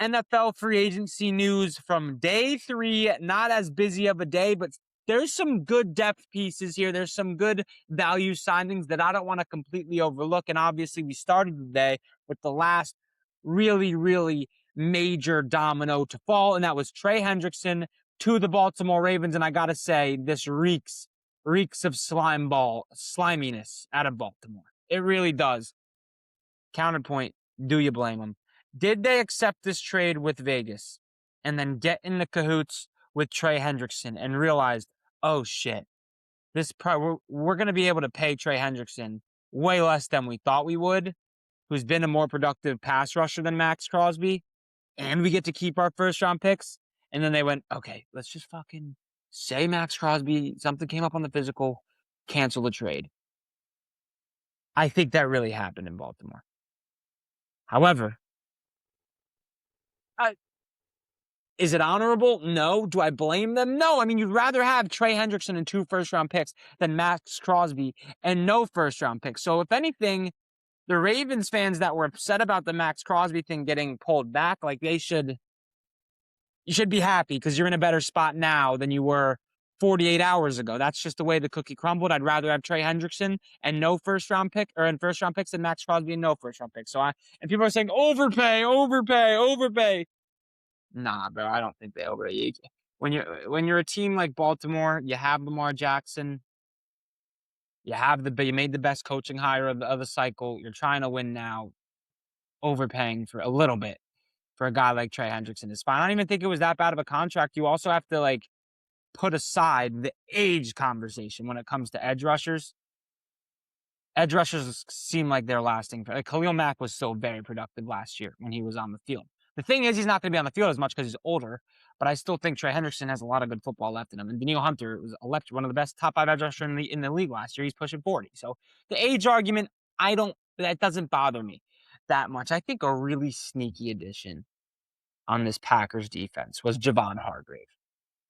NFL free agency news from day 3. Not as busy of a day, but there's some good depth pieces here. There's some good value signings that I don't want to completely overlook. And obviously, we started the day with the last really, really major domino to fall, and that was Trey Hendrickson to the Baltimore Ravens. And I got to say, this reeks of sliminess out of Baltimore. It really does. Counterpoint, do you blame them? Did they accept this trade with Vegas and then get in the cahoots with Trey Hendrickson and realized, oh shit, we're going to be able to pay Trey Hendrickson way less than we thought we would, who's been a more productive pass rusher than Max Crosby, and we get to keep our first round picks? And then they went, okay, let's just fucking say Max Crosby, something came up on the physical, cancel the trade. I think that really happened in Baltimore. However, is it honorable? No. Do I blame them? No. I mean, you'd rather have Trey Hendrickson and 2 first-round picks than Max Crosby and no first-round picks. So if anything, the Ravens fans that were upset about the Max Crosby thing getting pulled back, like you should be happy because you're in a better spot now than you were 48 hours ago. That's just the way the cookie crumbled. I'd rather have Trey Hendrickson and no first-round pick, or in first-round picks, than Max Crosby and no first-round picks. And people are saying overpay. Nah, bro, I don't think they overpay. When you're a team like Baltimore, you have Lamar Jackson, you made the best coaching hire of the cycle. You're trying to win now. Overpaying for a little bit for a guy like Trey Hendrickson is fine. I don't even think it was that bad of a contract. You also have to put aside the age conversation when it comes to edge rushers. Edge rushers seem like they're lasting. Khalil Mack was still very productive last year when he was on the field. The thing is, he's not going to be on the field as much because he's older, but I still think Trey Hendrickson has a lot of good football left in him. And Daniil Hunter was one of the best top 5 edge rushers in the league last year. He's pushing 40. So the age argument, that doesn't bother me that much. I think a really sneaky addition on this Packers defense was Javon Hargrave,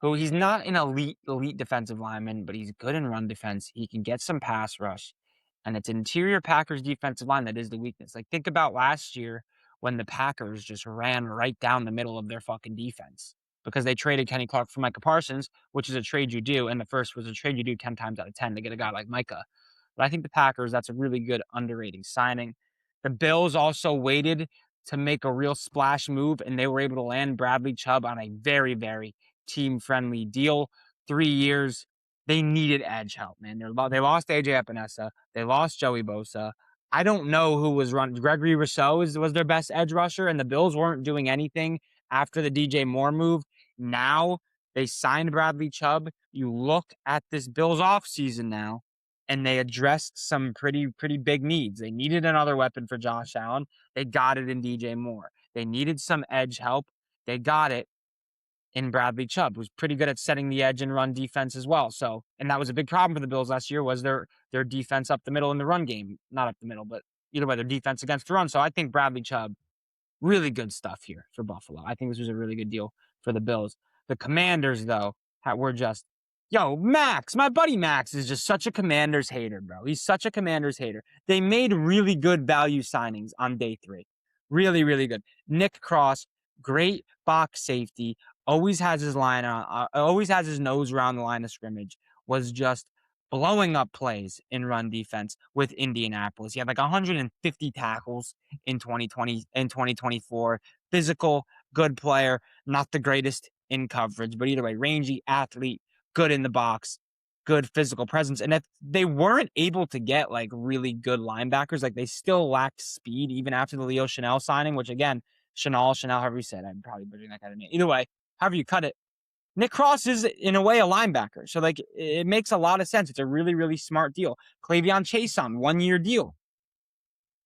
who he's not an elite defensive lineman, but he's good in run defense. He can get some pass rush, and it's interior Packers defensive line that is the weakness. Think about last year when the Packers just ran right down the middle of their fucking defense because they traded Kenny Clark for Micah Parsons, which is a trade you do, and the first was a trade you do 10 times out of 10 to get a guy like Micah. But I think the Packers, that's a really good underrating signing. The Bills also waited to make a real splash move, and they were able to land Bradley Chubb on a very, very team-friendly deal. 3 years. They needed edge help, man. They lost AJ Epinesa. They lost Joey Bosa. I don't know who was running. Gregory Rousseau was their best edge rusher, and the Bills weren't doing anything after the DJ Moore move. Now they signed Bradley Chubb. You look at this Bills offseason now, and they addressed some pretty big needs. They needed another weapon for Josh Allen. They got it in DJ Moore. They needed some edge help. They got it in Bradley Chubb, who's pretty good at setting the edge and run defense as well. So, and that was a big problem for the Bills last year, was their defense up the middle in the run game. Not up the middle, but either way, their defense against the run. So I think Bradley Chubb, really good stuff here for Buffalo. I think this was a really good deal for the Bills. The Commanders, though, were just, Max, my buddy Max is just such a Commanders hater, bro. He's such a Commanders hater. They made really good value signings on day 3. Really good. Nick Cross, great box safety, always has his nose around the line of scrimmage, was just blowing up plays in run defense with Indianapolis. He had 150 tackles in 2024. Physical, good player, not the greatest in coverage, but either way, rangy athlete, good in the box, good physical presence. And if they weren't able to get really good linebackers, they still lacked speed even after the Leo Chanel signing, which again, Chanel, however you said, I'm probably butchering that kind of name. Either way, however you cut it, Nick Cross is, in a way, a linebacker. So, it makes a lot of sense. It's a really smart deal. Clavion Chason, 1-year deal.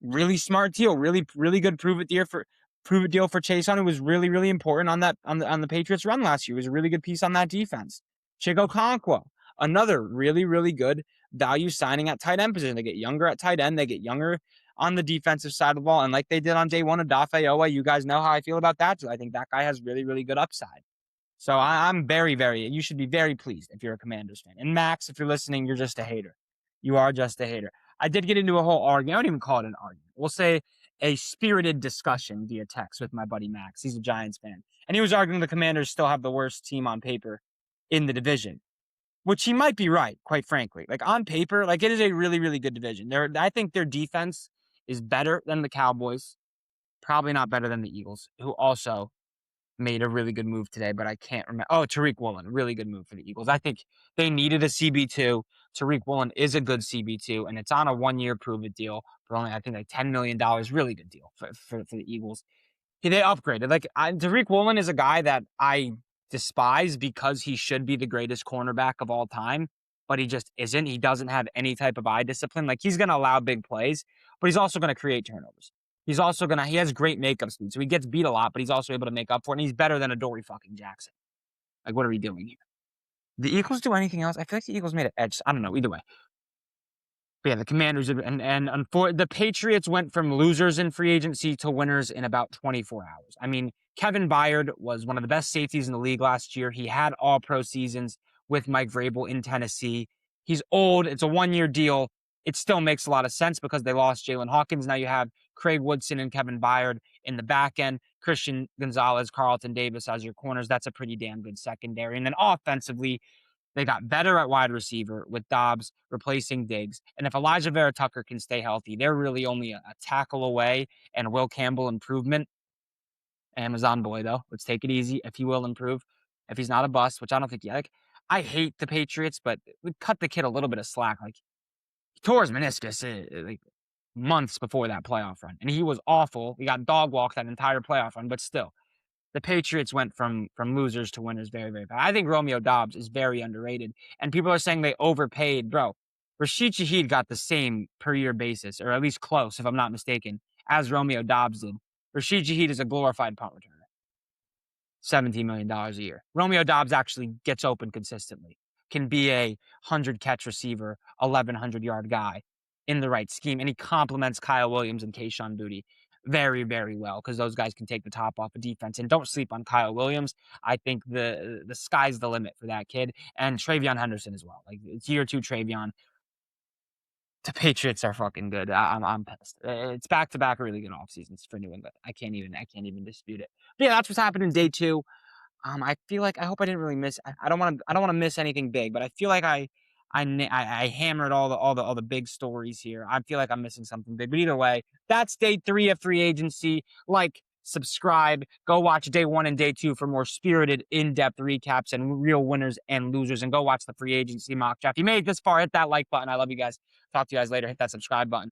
Really smart deal. Really good prove it deal for Chason. It was really important on the Patriots run last year. It was a really good piece on that defense. Chigo Conquo, another really good value signing at tight end position. They get younger at tight end. They get younger on the defensive side of the ball. And like they did on day 1 of Dafe Owa, you guys know how I feel about that. So I think that guy has really good upside. So I'm you should be very pleased if you're a Commanders fan. And Max, if you're listening, you're just a hater. You are just a hater. I did get into a whole argument. I don't even call it an argument. We'll say a spirited discussion via text with my buddy Max. He's a Giants fan. And he was arguing the Commanders still have the worst team on paper in the division, which he might be right, quite frankly. Like on paper, like it is a really, really good division. I think their defense is better than the Cowboys, probably not better than the Eagles, who also made a really good move today, but I can't remember. Oh, Tariq Woolen, really good move for the Eagles. I think they needed a CB2. Tariq Woolen is a good CB2, and it's on a 1-year prove-it deal for only, I think, like $10 million. Really good deal for the Eagles. They upgraded. Like, Tariq Woolen is a guy that I despise because he should be the greatest cornerback of all time, but he just isn't. He doesn't have any type of eye discipline. Like, he's going to allow big plays, but he's also going to create turnovers. He has great makeup speed, so he gets beat a lot, but he's also able to make up for it, and he's better than Adoree fucking Jackson. Like, what are we doing here? The Eagles do anything else? I feel like the Eagles made an edge. I don't know. Either way. But yeah, the Commanders and for the Patriots went from losers in free agency to winners in about 24 hours. I mean, Kevin Byard was one of the best safeties in the league last year. He had all pro seasons with Mike Vrabel in Tennessee. He's old. It's a 1-year deal. It still makes a lot of sense because they lost Jalen Hawkins. Now you have Craig Woodson and Kevin Byard in the back end, Christian Gonzalez, Carlton Davis as your corners. That's a pretty damn good secondary. And then offensively, they got better at wide receiver with Dobbs replacing Diggs. And if Elijah Vera Tucker can stay healthy, they're really only a tackle away and Will Campbell improvement. Amazon boy, though. Let's take it easy. If he will improve, if he's not a bust, which I don't think he like. I hate the Patriots, but we cut the kid a little bit of slack. Like, he tore his meniscus like months before that playoff run. And he was awful. He got dog walked that entire playoff run, but still. The Patriots went from losers to winners very, very fast. I think Romeo Dobbs is very underrated. And people are saying they overpaid. Bro, Rashid Shaheed got the same per year basis, or at least close, if I'm not mistaken, as Romeo Dobbs did. Rashid Shaheed is a glorified punt returner. $17 million a year. Romeo Dobbs actually gets open consistently, can be a 100-catch receiver, 1,100-yard guy in the right scheme, and he complements Kyle Williams and Kayshon Boutte very, very well because those guys can take the top off of defense. And don't sleep on Kyle Williams. I think the sky's the limit for that kid. And Travion Henderson as well. Like, it's year 2 Travion. The Patriots are fucking good. I'm pissed. It's back-to-back really good off seasons for New England. I can't even dispute it. But yeah, that's what's happened in day 2. I feel like I hope I didn't really miss. I don't want to miss anything big, but I feel like I hammered all the big stories here. I feel like I'm missing something big, but either way, that's day 3 of free agency. Like, subscribe, go watch day 1 and day 2 for more spirited, in-depth recaps and real winners and losers, and go watch the free agency mock draft. If you made it this far, hit that like button. I love you guys. Talk to you guys later. Hit that subscribe button.